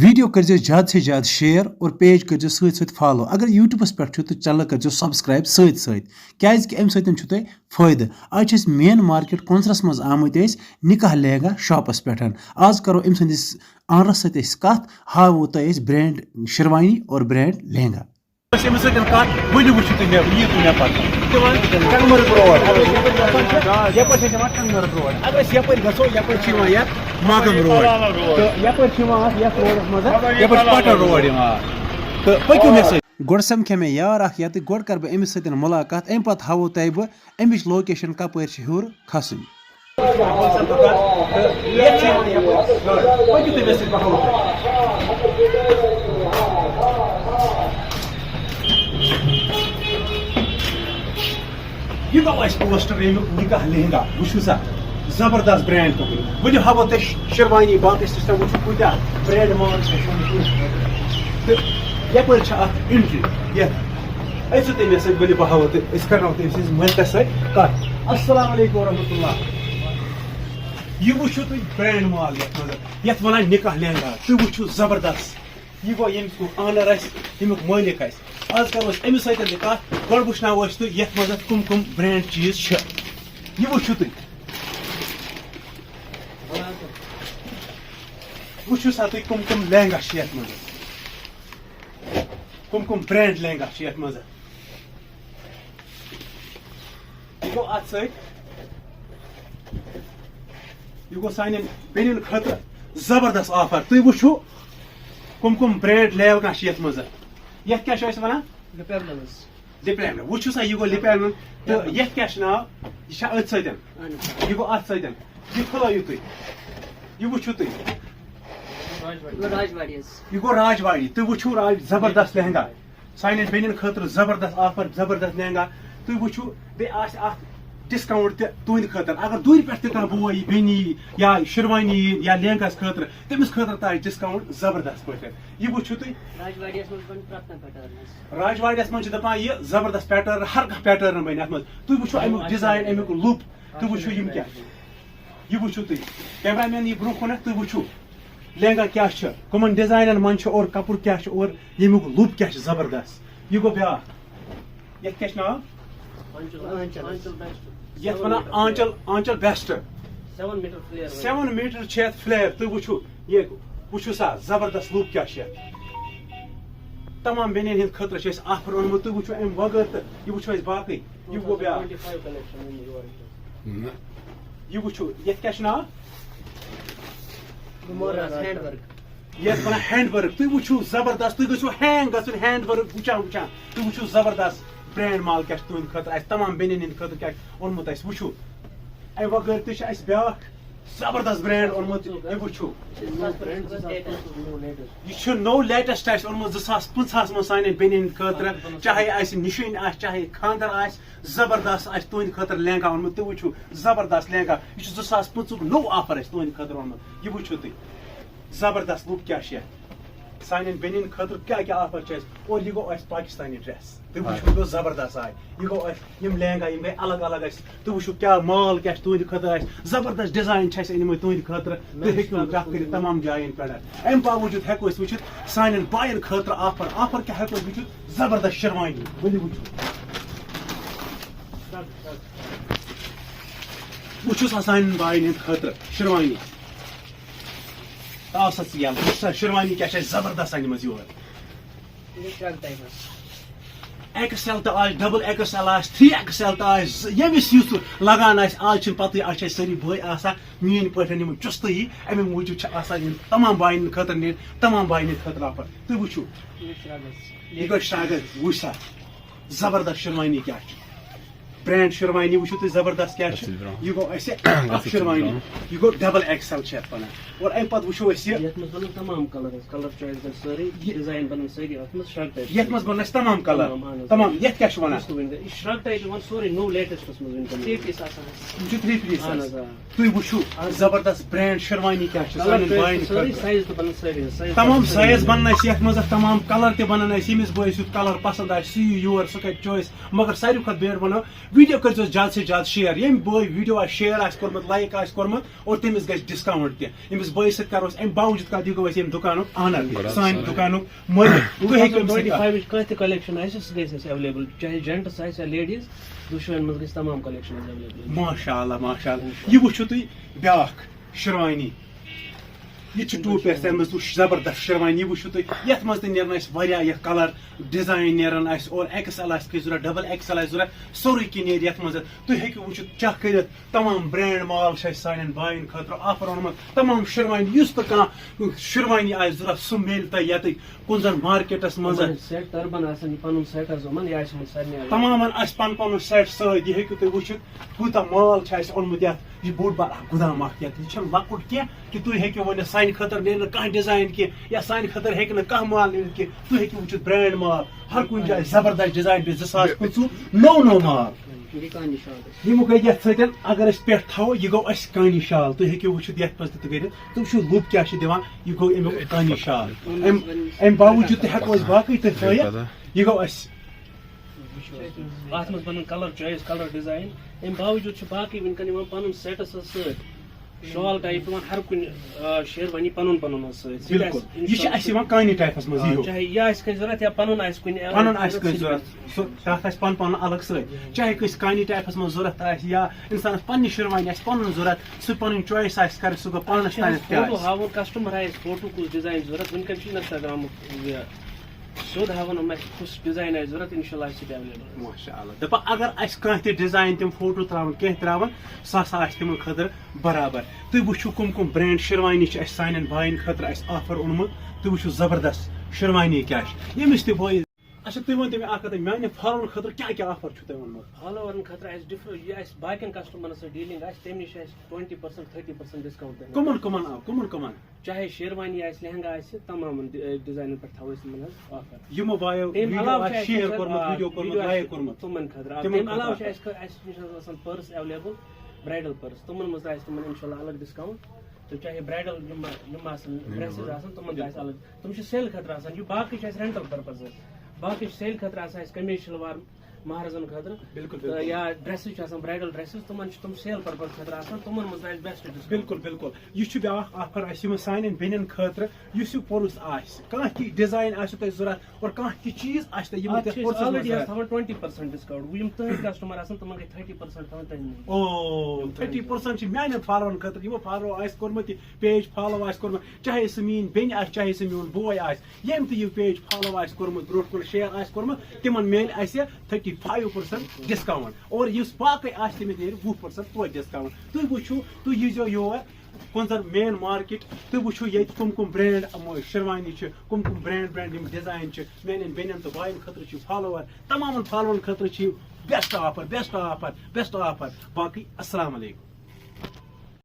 video کرزیو زیادہ سے زیادہ شیئر اور پیج کرزیو سۭتۍ سۭتۍ فالو اگر یوٹیوبس پٮ۪ٹھ چھُ تہٕ چینل کرزیو سبسکرائب سۭتۍ سۭتۍ کیازِ امہِ سۭتۍ چھُ تۄہہِ فٲیدٕ آز چھِ أسۍ مین مارکیٹ کونسرس منٛز آمٕتۍ أسۍ نکاح لہنگا شاپس پٮ۪ٹھ آز کرو أمۍ سٕنٛدِس آنرس سۭتۍ أسۍ کتھ ہاوو تۄہہِ أسۍ برینڈ شیروانی اور برینڈ لہنگا ماگم روڈ گۄڈٕ سمکھے مےٚ یار اکھ یتہِ گۄڈٕ کرٕ بہٕ أمِس سۭتۍ مُلاقات امہِ پتہٕ ہاوو تۄہہِ بہٕ امِچ لوکیشن کپٲرۍ چھِ ہیوٚر کھسٕنۍ یہ گو اس پوسٹر امیک نکاح لہنگا وچھو سا زبردست برینڈ ونیو ہاو تہ شیروانی باقی سسٹم وچھو کوتہ برینڈ مان تو یپر اخ انٹری یہ ایسے تمہیں سۭتۍ ؤلِو بہٕ ہاوو تہٕ أسۍ کرناوو تٔمۍ سٕنٛدِس مٲلکس سۭتۍ کتھ السلام علیکم ورحمۃ اللہ یہ وچھو تُہۍ برینڈ مال یتھ منٛز یتھ ونان نکاح لہنگا تُہۍ وچھو زبردست یہ گو ییٚمِس آنر آسہِ ییٚمیُک مٲلِک آسہِ آز کرو أسۍ أمِس سۭتۍ تہِ کتھ گۄڈٕ وٕچھناوو أسۍ تُہۍ یتھ منٛز کم کم برینڈ چیٖز چھِ یہ وٕچھو تُہۍ وٕچھو سا تُہۍ کم کم لہنگا چھِ یتھ منٛز کم کم برینڈ لہنگا چھِ یتھ منٛز یہ گو اتھ سۭتۍ یہ گو سانٮ۪ن بیٚنٮ۪ن خٲطرٕ زبردست آفر تُہۍ وٕچھو کم کم برینڈ لہنگا چھِ یتھ منٛز یتھ کیٛاہ چھِ أسۍ ونان لِپیلن وٕچھو سا یہ گو لِپیلن تہٕ یتھ کیٛاہ چھُ ناو یہ چھا أتھۍ سۭتۍ یہ گو اتھ سۭتۍ یہ کھُلٲیِو تُہۍ یہ وٕچھو تُہۍ یہ گو راجواڑی تُہۍ وٕچھو زبردست لہنگا سانٮ۪ن بیٚنٮ۪ن خٲطرٕ زبردست آفر زبردست لہنگا تُہۍ وٕچھو بیٚیہِ آسہِ اتھ ڈسکاؤنٹ تہِ تُہنٛدِ خٲطرٕ اگر دوٗرِ پٮ۪ٹھ تہِ کانٛہہ بوے یی بیٚنہِ یی یا شیروانی یی یا لہنگاہس خٲطرٕ تٔمِس خٲطرٕ تہِ آسہِ ڈسکاؤنٹ زبردست پٲٹھۍ یہ وٕچھو تُہۍ راجواڑیس منٛز چھِ دپان یہ زبردست پیٹرن ہر کانٛہہ پیٹرن بنہِ اتھ منٛز تُہۍ وٕچھو امیُک ڈِزاین امیُک لُک تُہۍ وٕچھو یِم کیٛاہ یہ وٕچھو تُہۍ کیمرا مین یی برونٛہہ کُنتھ تُہۍ وٕچھو لہنگا کیٛاہ چھُ کٕمن ڈِزاینن منٛز چھُ اور کپُر کیٛاہ چھُ اور ییٚمیُک لُک کیٛاہ چھُ زبردست یہ گوٚو بیٛاکھ یتھ کیٛاہ چھُ ناو یتھ ونان آنچل آنچل بیسٹ 7 میٹر چھِ یتھ فلیئر تُہۍ وٕچھو یہ وٕچھو سا زبردست لُک کیٛاہ چھُ یتھ تمام بیٚنٮ۪ن ہٕنٛدِ خٲطرٕ چھُ اَسہِ آفر اوٚنمُت تُہۍ وٕچھو امہِ وغٲر تہٕ یہ وٕچھو أسۍ باقٕے یہ گوٚو بیٛاکھ یہ وٕچھو یتھ کیٛاہ چھُ ناو یتھ ونان ہینڈ ورک تُہۍ وٕچھو زبردست تُہۍ گٔژھِو ہینگ گژھُن ہینڈ ورک وٕچھان وٕچھان تُہۍ وٕچھو زبردست برینڈ مال کیٛاہ چھُ تُہنٛدِ خٲطرٕ اَسہِ تمام بیٚنٮ۪ن ہٕنٛدِ خٲطرٕ کیٛاہ چھُ اوٚنمُت اَسہِ وٕچھو امہِ وغٲر تہِ چھُ اَسہِ بیٛاکھ زبردست برینڈ اوٚنمُت یہِ وٕچھو یہ چھُ نوٚو لیٹسٹ اَسہِ اوٚنمُت 2015 منٛز سانٮ۪ن بیٚنٮ۪ن ہٕنٛدِ خٲطرٕ چاہے اَسہِ نِشٲنۍ آسہِ چاہے خانٛدر آسہِ زبردست اَسہِ تُہنٛدِ خٲطرٕ لہنگا اوٚنمُت تُہۍ وٕچھو زبردست لہنگا یہِ چھُ 2015 نوٚو آفر اَسہِ تُہنٛدِ خٲطرٕ اوٚنمُت یہِ وٕچھو تُہۍ زبردست لُک کیٛاہ چھُ یتھ سانٮ۪ن بیٚنٮ۪ن خٲطرٕ کیٛاہ کیٛاہ آفر چھِ اَسہِ اور یہِ گوٚو اَسہِ پاکستانی ڈریس تُہۍ وٕچھو یہِ گوٚو زبردست آے یہِ گوٚو اَسہِ یِم لہنگا یِم گٔے الگ الگ اَسہِ تُہۍ وٕچھو کیٛاہ مال کیٛاہ چھُ تُہنٛدِ خٲطرٕ اَسہِ زبردست ڈِزاین چھِ اَسہِ أنمٕتۍ تُہنٛدِ خٲطرٕ تُہۍ ہیٚکِو کتھ کٔرِتھ تمام جاین پٮ۪ٹھ امہِ باوجوٗد ہیٚکو أسۍ وٕچھِتھ سانٮ۪ن باین خٲطرٕ آفر آفر کیٛاہ ہیٚکو أسۍ وٕچھِتھ زبردست شیروانی ؤلِو وٕچھو سا سانٮ۪ن باین ہٕنٛدِ خٲطرٕ شیروانی آو سا ژٕ یَلہٕ وٕچھ سا شیروانی کیٛاہ چھِ اَسہِ زبردست أنمٕژ یور XL تہِ آسہِ ڈبل XL آسہِ 3XL تہِ آسہِ ییٚمِس یُس لگان آسہِ آز چھِنہٕ پتہٕ آز چھِ أسۍ سٲری بٲے آسان میٲنۍ پٲٹھۍ یِم چُستہٕ اَمہِ موٗجوٗب چھِ آسان یِم تمام باین ہٕنٛدِ خٲطرٕ نیرِ تمام باین ہٕنٛدِ خٲطرٕ آفر تُہۍ وٕچھو یہِ گوٚو شاگرد وٕچھ سا زبردست شیروانی کیٛاہ چھُ برینڈ شیروانی وٕچھو تُہۍ زبردست کیٛاہ چھُ یہِ گوٚو اَسہِ اکھ شیروانی یہِ گوٚو ڈبل XL چھِ یتھ ونان اور امہِ پتہٕ وٕچھو أسۍ یہِ تمام کلر چویس گژھِ سٲری ڈِزاین بنن سٲری اتھ منٛز شرٹ ٹایپ یتھ منٛز بنن اَسہِ تمام کلر تمام یتھ کیٛاہ چھُ ونان یہ شرٹ ٹایپ یِوان سورُے نوٚو لیٹسٹس منٛز یہِ چھُ 3 پیٖس تُہۍ وٕچھو زبردست برینڈ شیروانی کیٛاہ چھُ سانٮ۪ن باین سایز تہِ بنن سٲری تمام سایز بنن اَسہِ یتھ منٛز تمام کلر تہِ بنن اَسہِ ییٚمِس بٲیِس یُتھ کلر پسنٛد آسہِ سُہ یی یور سُہ کرِ چویس مگر ساروی کھۄتہٕ بیٚیہِ ونو ویڈیو کرو زیادہ سے زیادہ شیئر یم بوے ویڈیو آ شیئر آس کورمت لائک آس کورمت اور تمس گژھِ ڈسکاؤنٹ تہ یمس بوے سۭتۍ کرو أسۍ امہِ باوجوٗد کتھ یہِ گوٚو اَسہِ ییٚمہِ دُکانُک آنر سانہِ دُکانُک مٲلِک تُہۍ ہیٚکِو أمِس سۭتۍ کتھ- 25 کانٛہہ تہِ کلیکشن آسہِ سُہ گژھِ اَسہِ ایویلیبل چاہے جینٹس آسہِ یا لیڈیٖز دۄشوٕنی منٛز گژھِ تمام کلیکشن ایویلیبل ماشاء اللہ ماشاء اللہ یہ وٕچھو تُہۍ بیٛاکھ شِروانی یہ ٹوٗ پیس تمہِ منٛز وٕچھ زبردست شِروانی یہ وٕچھو تُہۍ یتھ منٛز تہِ نیرن اَسہِ واریاہ یتھ کلر ڈِزاین نیرن اَسہِ اور ایکس ایل آسہِ کٲنٛسہِ ضوٚرتھ ڈبل ایکس ایل آسہِ ضوٚرتھ سورُے کینٛہہ نیرِ یتھ منٛز تُہۍ ہیٚکِو وٕچھِتھ چیک کٔرِتھ تمام برینڈ مال چھُ اَسہِ سانٮ۪ن بایَن خٲطرٕ آفر اوٚنمُت تمام شِروانی یُس تہِ کانٛہہ شِروانی آسہِ ضوٚرتھ سُہ میلہِ تۄہہِ ییٚتٕکۍ کُنہِ زن مارکیٹس منٛز سیٹ تربن آسان یہِ پنُن سیٹ حظ یِمن یہِ آسہِ یِمن سارنٕے تمامن آسہِ پن پنُن سیٹ سۭتۍ یہِ ہیٚکِو تُہۍ وٕچھِتھ کوٗتاہ مال چھُ اَسہِ اوٚنمُت یتھ یہِ بوٚڑ بار اکھ گُدام اکھ یتھ یہِ چھُنہٕ لۄکُٹ کینٛہہ کہِ تُہۍ ہیٚکِو ؤنِتھ سانہِ خٲطرٕ نیرِ نہٕ کانٛہہ ڈِزاین کینٛہہ یا سانہِ خٲطرٕ ہیٚکہِ نہٕ کانٛہہ مال نیٖرِتھ کینٛہہ تُہۍ ہیٚکِو وٕچھِتھ برینڈ مال ہر کُنہِ جایہِ زبردست ڈِزاین بیٚیہِ 2025 نوٚو مال کانہِ شاٹ یِمو گٔے یتھ سۭتۍ اگر أسۍ پٮ۪ٹھ تھاوو یہِ گوٚو اَسہِ کانی شال تُہۍ ہیٚکِو وٕچھِتھ یتھ منٛز تہِ کٔرِتھ تُہۍ وٕچھِو لُک کیاہ چھِ دِوان یہِ گوٚو امیُک کانی شال امہِ باوجوٗد تہِ ہٮ۪کو أسۍ باقٕے تہِ تھٲیِتھ یہِ گوٚو اَسہِ اتھ منٛز بنن کلر چویس کلر ڈِزاین امہِ باوجوٗد چھُ باقٕے وٕنکٮ۪ن یِوان پنُن سیٹس حظ سۭتۍ شال ٹایپ یِوان ہر کُنہِ شیروانی پنُن پنُن حظ سۭتۍ بِلکُل یہِ چھِ اَسہِ یِوان کانی ٹایپس منٛز یِہو چاہے یہِ آسہِ کٲنٛسہِ ضوٚرتھ یا پنُن آسہِ کُنہِ پنُن آسہِ کٲنٛسہِ ضوٚرتھ سُہ تتھ آسہِ پن پنُن الگ سۭتۍ چاہے کٲنٛسہِ کانی ٹایپس منٛز ضوٚرتھ آسہِ یا انسانس پننہِ شِروانی آسہِ پنُن ضوٚرتھ سُہ پنٕنۍ چویس آسہِ کرِ سُہ گوٚو پانس تانٮ۪تھ کیٛاہ فوٹو آسہِ ہاوُن کسٹمر آسہِ فوٹو کُس ڈِزاین ضوٚرتھ وٕنکٮ۪ن چھُ انسٹاگرامُک یہِ سیوٚد ہاوان یِم اَسہِ کُس ڈِزاین آسہِ ضوٚرتھ انشاء اللہ آسہِ سُہ تہِ ایویلیبل ماشاء اللہ دپان اگر اَسہِ کانٛہہ تہِ ڈِزاین تِم فوٹو تراون کینٛہہ تراون سُہ ہسا آسہِ تِمن خٲطرٕ برابر تُہۍ وٕچھِو کم کم برینڈ شِروانی چھِ اَسہِ سانٮ۪ن بایَن خٲطرٕ اَسہِ آفر اوٚنمُت تُہۍ وٕچھِو زبردست شِروانی کیاہ چھِ ییٚمِس تہِ بٲیِس اچھا تُہۍ ؤنۍتو مےٚ اکھ کتھ میانہِ فالووَن خٲطرٕ کیاہ کیاہ آفر چھُو تۄہہِ اوٚنمُت فالوورن خٲطرٕ آسہِ ڈِفرنٹ یہِ آسہِ باقین کسٹمرن سۭتۍ ڈیٖلِنگ آسہِ تمہِ نِش آسہِ 20% 30% ڈِسکاوُنٹ کٕمن چاہے شیروانی آسہِ لہنگا آسہِ تمامن ڈِزاینن پٮ۪ٹھ تھاوو أسۍ یِمن حظ آفر یِمو بایو تمہِ علاوٕ چھُ شیر اَسہِ کوٚرمُت ویٖڈیو کوٚرمُت لایک کوٚرمُت تِمن خٲطرٕ تِمن تمہِ علاوٕ چھُ خٲطرٕ اَسہِ نِش حظ آسان پٔرس ایویلیبل برایڈل پٔرس تِمن منٛز تہِ آسہِ تِمن انشاء اللہ الگ ڈِسکاوُنٹ تہٕ چاہے برایڈل یِم آسن ڈریسز آسن تِمن تہِ آسہِ الگ تِم چھِ سیل خٲطرٕ آسان یہِ باقٕے چھِ اَسہِ رینٹل پٔرپز حظ باقٕے چھِ سیل خٲطرٕ آسان اَسہِ قمیٖض شلوار مہرازن خٲطرٕ بِلکُل یا ڈریسز چھِ آسان برایڈل ڈریسز تِمن چھِ تِم سیل پٔرپز خٲطرٕ آسان تِمن منٛز آسہِ بیسٹ بِلکُل بِلکُل یہِ چھُ بیاکھ آفر اَسہِ یِمن سانٮ۪ن بیٚنٮ۪ن خٲطرٕ یُس یہِ پوٚرُس آسہِ کانٛہہ تہِ ڈِزاین آسیو تۄہہِ ضوٚرتھ اور کانٛہہ تہِ چیٖز آسہِ تۄہہِ یِمن تَتھ پوٚرسَس منٛز آلریڈی ضوٚرتھ تھاوان 20% ڈِسکاوُنٹ وۄنۍ یِم تُہٕنٛدۍ کسٹمر آسان تِمن گٔے 30% تھاوان تۄہہِ نِش او 30% چھِ میانٮ۪ن فالووَن خٲطرٕ یِمو فالو آسہِ کوٚرمُت یہِ پیج فالو آسہِ کوٚرمُت چاہے سُہ میٲنۍ بیٚنہِ آسہِ چاہے سُہ میون بوے آسہِ ییٚمۍ تہِ یہِ پیج فالو آسہِ کوٚرمُت برونٛٹھ کُن شیر آسہِ کوٚرمُت تِمن میلہِ اَسہِ 35% ڈِسکاوُنٹ اور یُس باقٕے آسہِ تٔمِس نیرِ 20% توتہِ ڈِسکاوُنٹ تُہۍ وٕچھِو تُہۍ ییٖزیو یور کُنہِ زن مین مارکیٹ تُہۍ وٕچھِو ییٚتہِ کم کم برینڈ شِروانی چھِ کم کم برینڈ یِم ڈِزاین چھِ میانٮ۪ن بیٚنٮ۪ن تہٕ بایَن خٲطرٕ چھِ فالوور تمامن فالووَن خٲطرٕ چھِ بیسٹ آفر باقٕے السلام علیکم